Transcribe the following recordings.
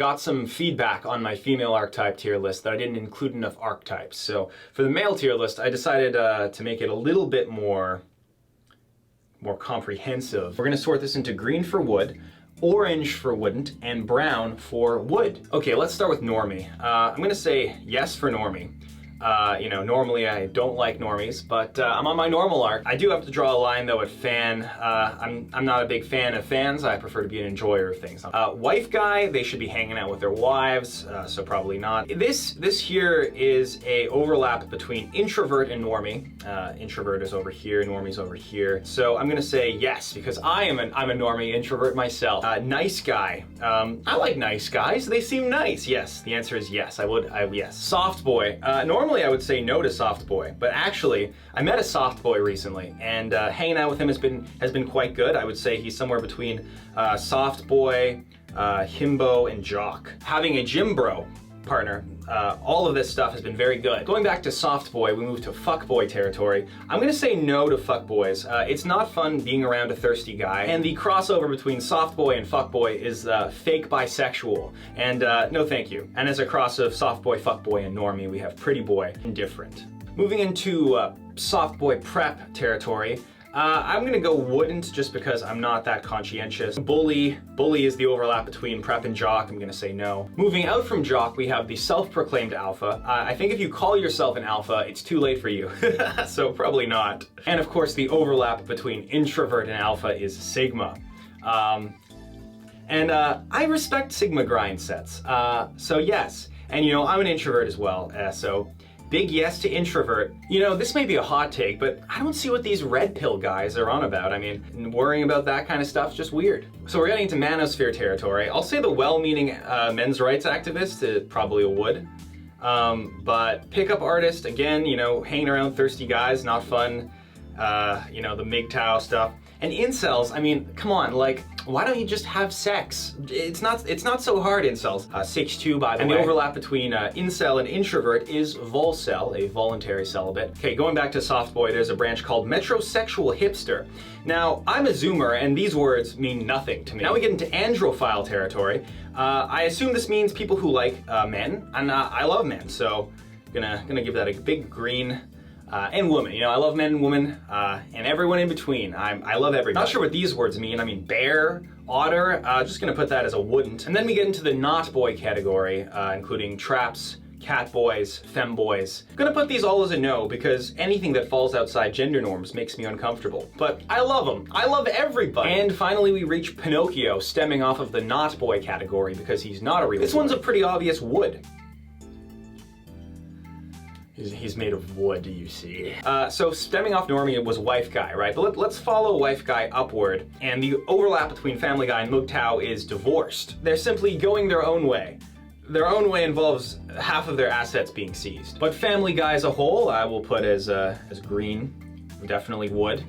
Got some feedback on my female archetype tier list that I didn't include enough archetypes. So for the male tier list, I decided to make it a little bit more comprehensive. We're gonna sort this into green for wood, orange for wouldn't, and brown for would. Okay, let's start with normie. I'm gonna say yes for normie. You know, normally I don't like normies, but I'm on my normal arc. I do have to draw a line though at fan. I'm not a big fan of fans. I prefer to be an enjoyer of things. Wife guy, they should be hanging out with their wives, so probably not. This here is a overlap between introvert and normie. Introvert is over here, normie's over here. So I'm gonna say yes, because I'm a normie introvert myself. Nice guy. I like nice guys. They seem nice. Yes, the answer is yes. Yes. Soft boy. Normally I would say no to soft boy, but actually I met a soft boy recently, and hanging out with him has been quite good. I would say he's somewhere between soft boy, himbo, and jock. Having a gym bro partner, all of this stuff has been very good. Going back to soft boy, we move to fuck boy territory. I'm gonna say no to fuck boys. It's not fun being around a thirsty guy, and the crossover between soft boy and fuck boy is fake bisexual, and no thank you. And as a cross of soft boy, fuck boy, and normie, we have pretty boy and different. Moving into soft boy prep territory, I'm gonna go wouldn't, just because I'm not that conscientious. Bully is the overlap between prep and jock. I'm gonna say no. Moving out from jock, we have the self-proclaimed alpha. I think if you call yourself an alpha, it's too late for you. So probably not. And of course, the overlap between introvert and alpha is sigma. I respect sigma grind sets. So yes, and you know, I'm an introvert as well, so big yes to introvert. You know, this may be a hot take, but I don't see what these red pill guys are on about. I mean, worrying about that kind of stuff's just weird. So we're getting into manosphere territory. I'll say the well-meaning men's rights activist is probably a would. But pickup artist, again, you know, hanging around thirsty guys, not fun. You know, the MGTOW stuff. And incels, I mean, come on, like, why don't you just have sex? It's not so hard, incels. 6'2", by the way. And the overlap between incel and introvert is volcel, a voluntary celibate. Okay, going back to soft boy, there's a branch called metrosexual hipster. Now, I'm a zoomer, and these words mean nothing to me. Now we get into androphile territory. I assume this means people who like men, and I love men, so gonna give that a big green. And women, you know, I love men and women, and everyone in between. I love everybody. Not sure what these words mean. I mean, bear, otter, just gonna put that as a wouldn't. And then we get into the not boy category, including traps, cat boys, femboys. I'm gonna put these all as a no, because anything that falls outside gender norms makes me uncomfortable. But I love them. I love everybody. And finally we reach Pinocchio, stemming off of the not boy category, because he's not a real boy. This one's a pretty obvious would. He's made of wood, you see. So stemming off normie was wife guy, right? But let's follow wife guy upward. And the overlap between family guy and MGTOW is divorced. They're simply going their own way. Their own way involves half of their assets being seized. But family guy as a whole, I will put as green, definitely would.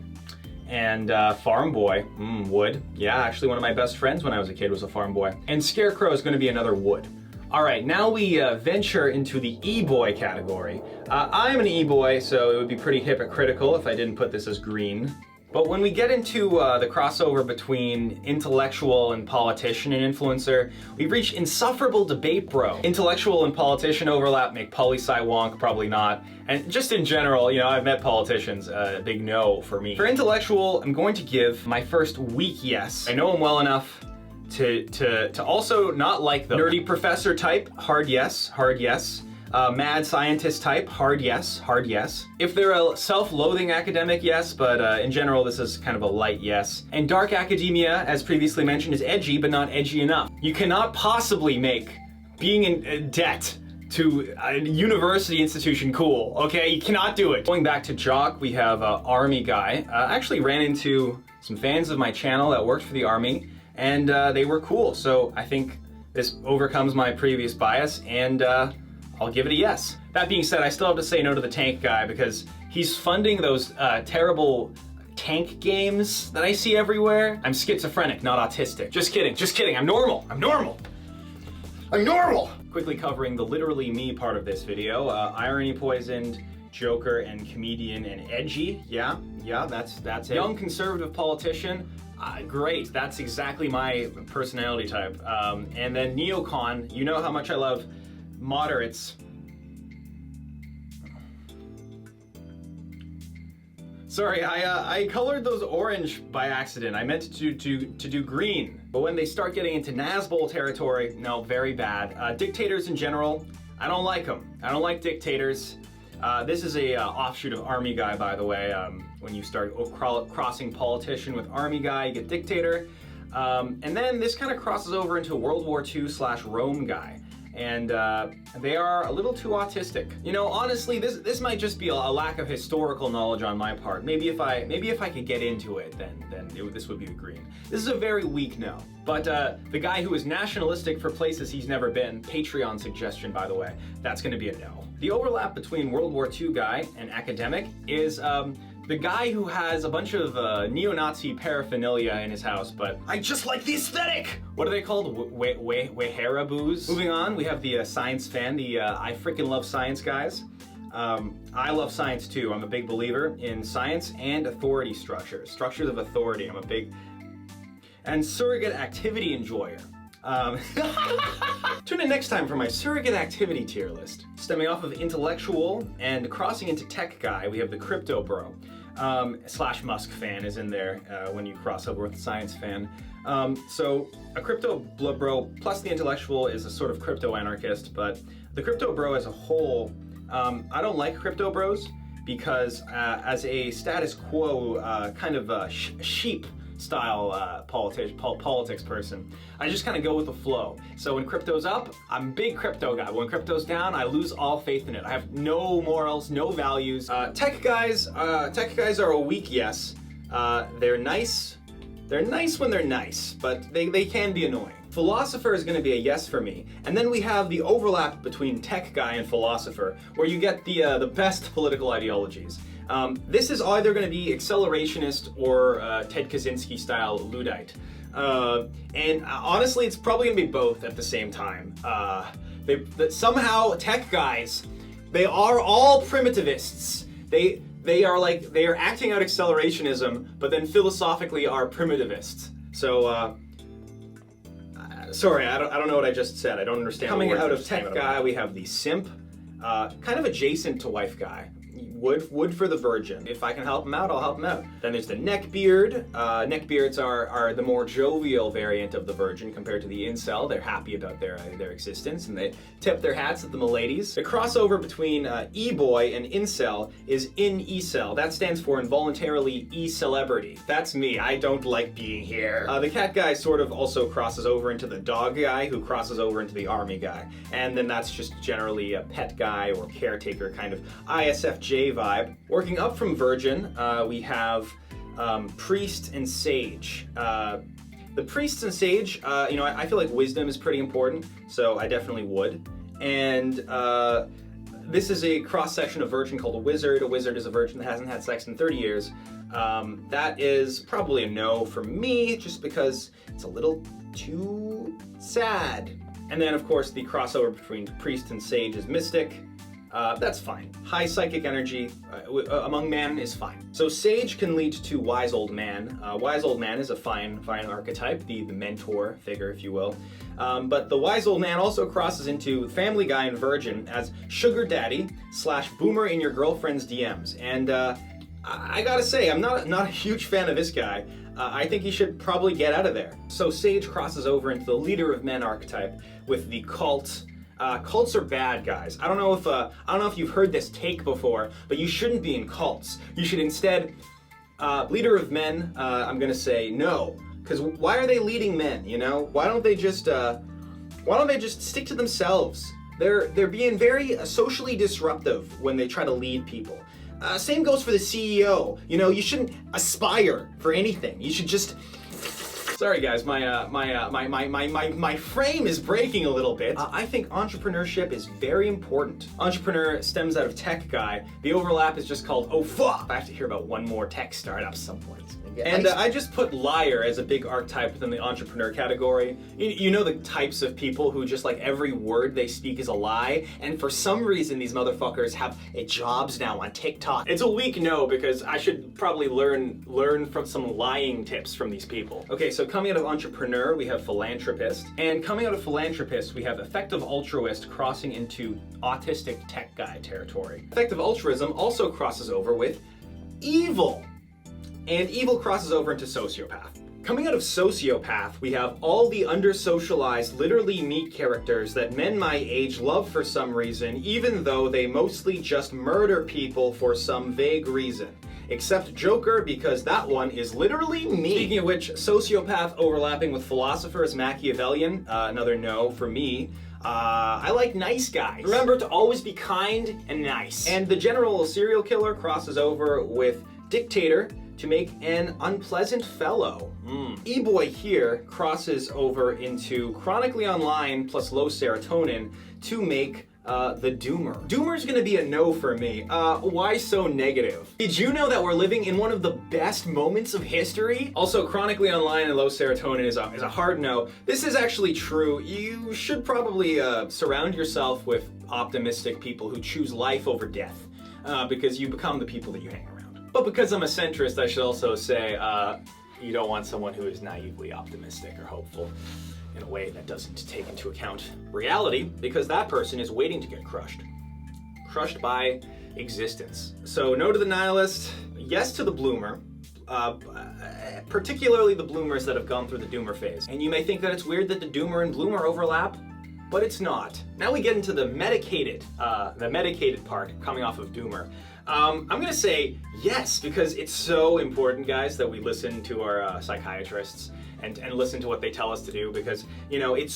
And farm boy, would. Yeah, actually one of my best friends when I was a kid was a farm boy. And scarecrow is gonna be another would. All right, now we venture into the e-boy category. I'm an e-boy, so it would be pretty hypocritical if I didn't put this as green. But when we get into the crossover between intellectual and politician and influencer, we reach insufferable debate bro. Intellectual and politician overlap make poli-sci wonk, probably not. And just in general, you know, I've met politicians, a big no for me. For intellectual, I'm going to give my first weak yes. I know him well enough to also not like them. Nerdy professor type, hard yes, hard yes. Mad scientist type, hard yes, hard yes. If they're a self-loathing academic, yes, but in general this is kind of a light yes. And dark academia, as previously mentioned, is edgy, but not edgy enough. You cannot possibly make being in debt to a university institution cool, okay? You cannot do it. Going back to jock, we have army guy. I actually ran into some fans of my channel that worked for the army, and they were cool, so I think this overcomes my previous bias, and I'll give it a yes. That being said, I still have to say no to the tank guy, because he's funding those terrible tank games that I see everywhere. I'm schizophrenic, not autistic. Just kidding, I'm normal, I'm normal. Quickly covering the literally me part of this video, irony poisoned, joker and comedian and edgy, yeah, that's it. Young conservative politician. Great, that's exactly my personality type. And then neocon, you know how much I love moderates. Sorry, I colored those orange by accident. I meant to do green. But when they start getting into Nazbol territory, no, very bad. Dictators in general, I don't like them. I don't like dictators. This is a offshoot of Army Guy, by the way. When you start crossing politician with Army Guy, you get dictator. And then this kind of crosses over into World War II/Rome Guy. And they are a little too autistic. You know, honestly, this might just be a lack of historical knowledge on my part. Maybe if I could get into it, then this would be the green. This is a very weak no. But the guy who is nationalistic for places he's never been, Patreon suggestion by the way, that's going to be a no. The overlap between World War II guy and academic is the guy who has a bunch of neo-Nazi paraphernalia in his house, but I just like the aesthetic! What are they called? Weharaboos? Moving on, we have the science fan, the I freaking love science guys. I love science too. I'm a big believer in science and authority structures of authority. I'm a big... And surrogate activity enjoyer. Tune in next time for my surrogate activity tier list. Stemming off of intellectual and crossing into tech guy, we have the crypto bro. / Musk fan is in there when you cross over with the science fan. So a crypto bro plus the intellectual is a sort of crypto anarchist, but the crypto bro as a whole, I don't like crypto bros because as a status quo kind of sheep style politics person, I just kind of go with the flow. So when crypto's up, I'm a big crypto guy. When crypto's down, I lose all faith in it. I have no morals, no values. Tech guys are a weak yes. They're nice. They're nice when they're nice, but they can be annoying. Philosopher is going to be a yes for me. And then we have the overlap between tech guy and philosopher, where you get the best political ideologies. This is either going to be accelerationist or Ted Kaczynski style Luddite. And honestly, it's probably going to be both at the same time. Somehow tech guys, they are all primitivists. They are acting out accelerationism, but then philosophically are primitivists. So, sorry, I don't know what I just said. I don't understand. Coming out of tech guy, we have the simp, kind of adjacent to wife guy. Wood for the virgin. If I can help him out, I'll help him out. Then there's the neckbeard. Neckbeards are the more jovial variant of the virgin compared to the incel. They're happy about their existence and they tip their hats at the miladies. The crossover between e-boy and incel is in-e-cel. That stands for involuntarily e-celebrity. That's me. I don't like being here. The cat guy sort of also crosses over into the dog guy, who crosses over into the army guy. And then that's just generally a pet guy or caretaker kind of ISFJ vibe. Working up from virgin, we have priest and sage. The priests and sage, I feel like wisdom is pretty important, so I definitely would. And this is a cross-section of virgin called a wizard. A wizard is a virgin that hasn't had sex in 30 years. That is probably a no for me, just because it's a little too sad. And then, of course, the crossover between priest and sage is mystic. That's fine. High psychic energy among men is fine. So sage can lead to wise old man. Wise old man is a fine archetype, the mentor figure, if you will. But the wise old man also crosses into family guy and virgin as sugar daddy / boomer in your girlfriend's DMs. And I gotta say, I'm not a huge fan of this guy. I think he should probably get out of there. So sage crosses over into the leader of men archetype with the cult. Cults are bad, guys. I don't know if you've heard this take before, but you shouldn't be in cults. You should instead, leader of men. I'm gonna say no, because why are they leading men? You know, why don't they just stick to themselves? They're being very socially disruptive when they try to lead people. Same goes for the CEO. You know, you shouldn't aspire for anything. You should just. Sorry guys, my frame is breaking a little bit. I think entrepreneurship is very important. Entrepreneur stems out of tech guy. The overlap is just called, oh fuck! I have to hear about one more tech startup some point. And I just put liar as a big archetype within the entrepreneur category. You know the types of people who just like every word they speak is a lie, and for some reason these motherfuckers have jobs now on TikTok. It's a weak no, because I should probably learn from some lying tips from these people. Okay, so coming out of entrepreneur, we have philanthropist, and coming out of philanthropist, we have effective altruist crossing into autistic tech guy territory. Effective altruism also crosses over with evil. And evil crosses over into sociopath. Coming out of sociopath, we have all the under-socialized, literally meat characters that men my age love for some reason, even though they mostly just murder people for some vague reason. Except Joker, because that one is literally me. Speaking of which, sociopath overlapping with philosopher is Machiavellian. Another no for me. I like nice guys. Remember to always be kind and nice. And the general serial killer crosses over with dictator to make an unpleasant fellow. E-boy here crosses over into chronically online plus low serotonin to make the doomer. Doomer's gonna be a no for me. Why so negative? Did you know that we're living in one of the best moments of history? Also, chronically online and low serotonin is a hard no. This is actually true. You should probably surround yourself with optimistic people who choose life over death, because you become the people that you hang around. But because I'm a centrist, I should also say you don't want someone who is naively optimistic or hopeful in a way that doesn't take into account reality, because that person is waiting to get crushed. Crushed by existence. So no to the nihilist, yes to the bloomer, particularly the bloomers that have gone through the doomer phase. And you may think that it's weird that the doomer and bloomer overlap, but it's not. Now we get into the medicated part coming off of doomer. I'm gonna say yes, because it's so important, guys, that we listen to our psychiatrists and listen to what they tell us to do, because you know it's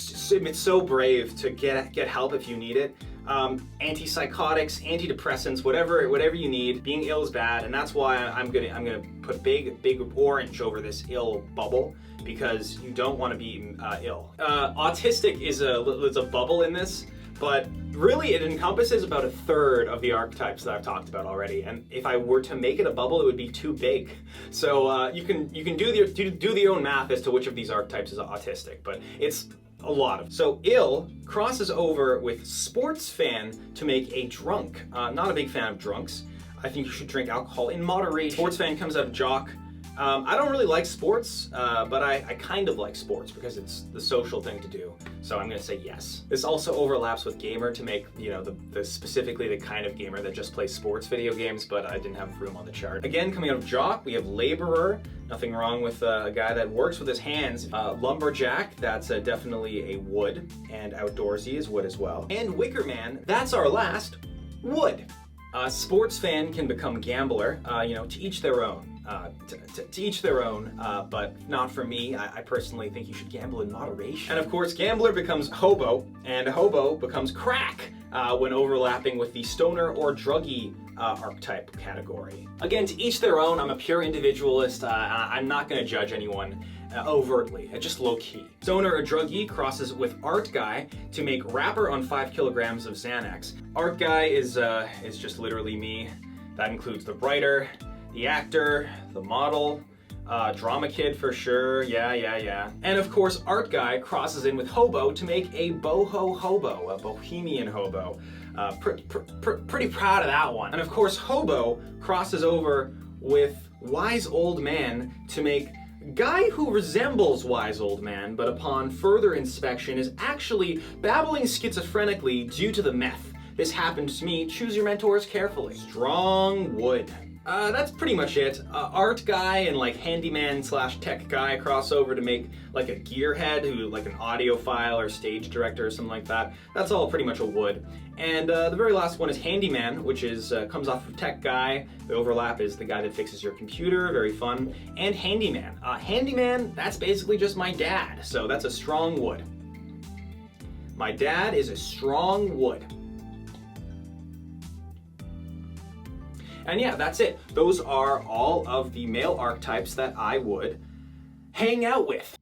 so brave to get help if you need it. Antipsychotics, antidepressants, whatever you need. Being ill is bad, and that's why I'm gonna put big orange over this ill bubble, because you don't want to be ill. Autistic is a bubble in this, but really it encompasses about a third of the archetypes that I've talked about already. And if I were to make it a bubble, it would be too big. So you can do the own math as to which of these archetypes is autistic, but it's a lot of. So ill crosses over with sports fan to make a drunk. Not a big fan of drunks. I think you should drink alcohol in moderation. Sports fan comes out of jock. I don't really like sports, but I kind of like sports because it's the social thing to do. So I'm gonna say yes. This also overlaps with gamer to make, you know, specifically the kind of gamer that just plays sports video games, but I didn't have room on the chart. Again, coming out of jock, we have laborer. Nothing wrong with a guy that works with his hands. Lumberjack, that's definitely a wood, and outdoorsy is wood as well. And wicker man, that's our last, wood. Sports fan can become gambler, you know, to each their own. To each their own, but not for me. I personally think you should gamble in moderation. And of course, gambler becomes hobo, and hobo becomes crack when overlapping with the stoner or druggie archetype category. Again, to each their own. I'm a pure individualist. I'm not going to judge anyone overtly, just low-key. Stoner or druggie crosses with art guy to make rapper on 5 kilograms of Xanax. Art guy is just literally me. That includes the writer, the actor, the model, drama kid for sure, yeah. And of course, art guy crosses in with hobo to make a boho hobo, a bohemian hobo. Pretty proud of that one. And of course, hobo crosses over with wise old man to make guy who resembles wise old man, but upon further inspection is actually babbling schizophrenically due to the meth. This happened to me. Choose your mentors carefully. Strong wood. That's pretty much it. Art guy and like handyman / tech guy cross over to make like a gearhead who like an audiophile or stage director or something like that. That's all pretty much a wood. And the very last one is handyman, which is comes off of tech guy. The overlap is the guy that fixes your computer, very fun. And handyman. Handyman, that's basically just my dad, so that's a strong wood. My dad is a strong wood. And yeah, that's it. Those are all of the male archetypes that I would hang out with.